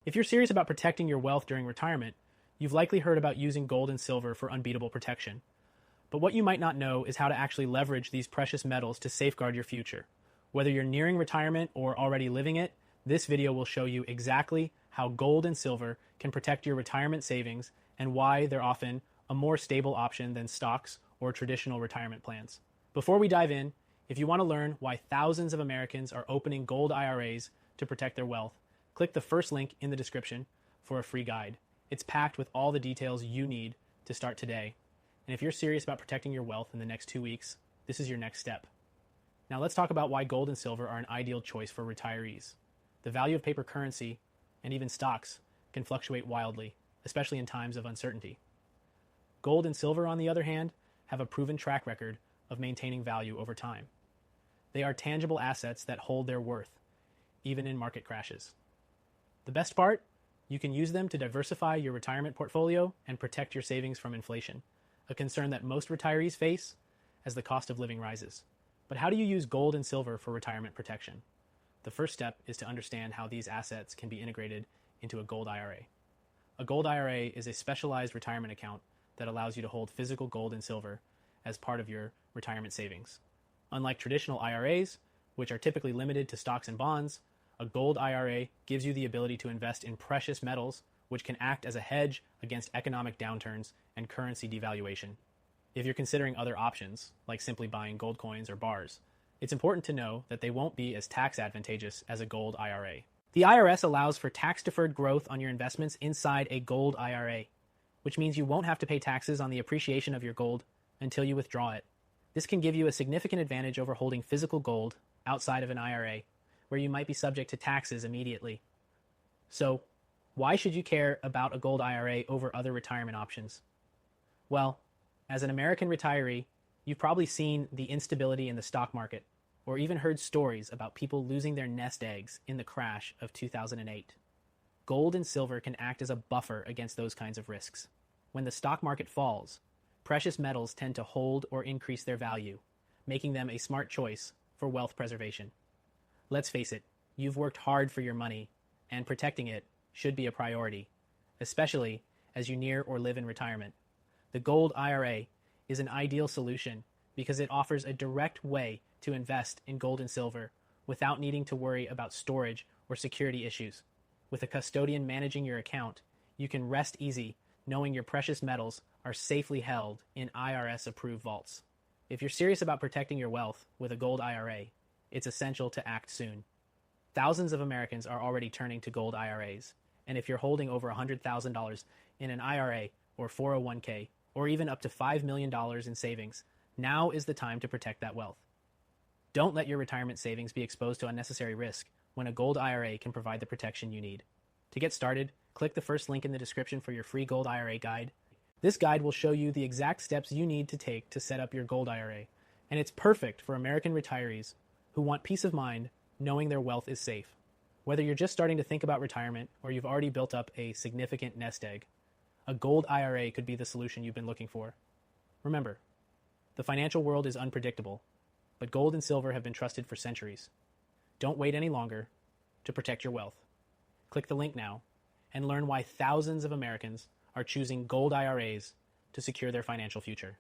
If you're serious about protecting your wealth during retirement, you've likely heard about using gold and silver for unbeatable protection. But what you might not know is how to actually leverage these precious metals to safeguard your future. Whether you're nearing retirement or already living it, this video will show you exactly how gold and silver can protect your retirement savings and why they're often a more stable option than stocks or traditional retirement plans. Before we dive in, if you want to learn why thousands of Americans are opening gold IRAs to protect their wealth, click the first link in the description for a free guide. It's packed with all the details you need to start today. And if you're serious about protecting your wealth in the next 2 weeks, this is your next step. Now let's talk about why gold and silver are an ideal choice for retirees. The value of paper currency and even stocks can fluctuate wildly, especially in times of uncertainty. Gold and silver, on the other hand, have a proven track record of maintaining value over time. They are tangible assets that hold their worth, even in market crashes. The best part? You can use them to diversify your retirement portfolio and protect your savings from inflation, a concern that most retirees face as the cost of living rises. But how do you use gold and silver for retirement protection? The first step is to understand how these assets can be integrated into a gold IRA. A gold IRA is a specialized retirement account that allows you to hold physical gold and silver as part of your retirement savings. Unlike traditional IRAs, which are typically limited to stocks and bonds, a gold IRA gives you the ability to invest in precious metals, which can act as a hedge against economic downturns and currency devaluation. If you're considering other options, like simply buying gold coins or bars, it's important to know that they won't be as tax advantageous as a gold IRA. The IRS allows for tax-deferred growth on your investments inside a gold IRA, which means you won't have to pay taxes on the appreciation of your gold until you withdraw it. This can give you a significant advantage over holding physical gold outside of an IRA, where you might be subject to taxes immediately. So, why should you care about a gold IRA over other retirement options? Well, as an American retiree, you've probably seen the instability in the stock market, or even heard stories about people losing their nest eggs in the crash of 2008. Gold and silver can act as a buffer against those kinds of risks. When the stock market falls, precious metals tend to hold or increase their value, making them a smart choice for wealth preservation. Let's face it, you've worked hard for your money, and protecting it should be a priority, especially as you near or live in retirement. The gold IRA is an ideal solution because it offers a direct way to invest in gold and silver without needing to worry about storage or security issues. With a custodian managing your account, you can rest easy knowing your precious metals are safely held in IRS-approved vaults. If you're serious about protecting your wealth with a gold IRA, it's essential to act soon. Thousands of Americans are already turning to gold IRAs, and if you're holding over $100,000 in an IRA or 401k, or even up to $5 million in savings, now is the time to protect that wealth. Don't let your retirement savings be exposed to unnecessary risk when a gold IRA can provide the protection you need. To get started, click the first link in the description for your free gold IRA guide. This guide will show you the exact steps you need to take to set up your gold IRA, and it's perfect for American retirees who want peace of mind knowing their wealth is safe. Whether you're just starting to think about retirement or you've already built up a significant nest egg, a gold IRA could be the solution you've been looking for. Remember, the financial world is unpredictable, but gold and silver have been trusted for centuries. Don't wait any longer to protect your wealth. Click the link now and learn why thousands of Americans are choosing gold IRAs to secure their financial future.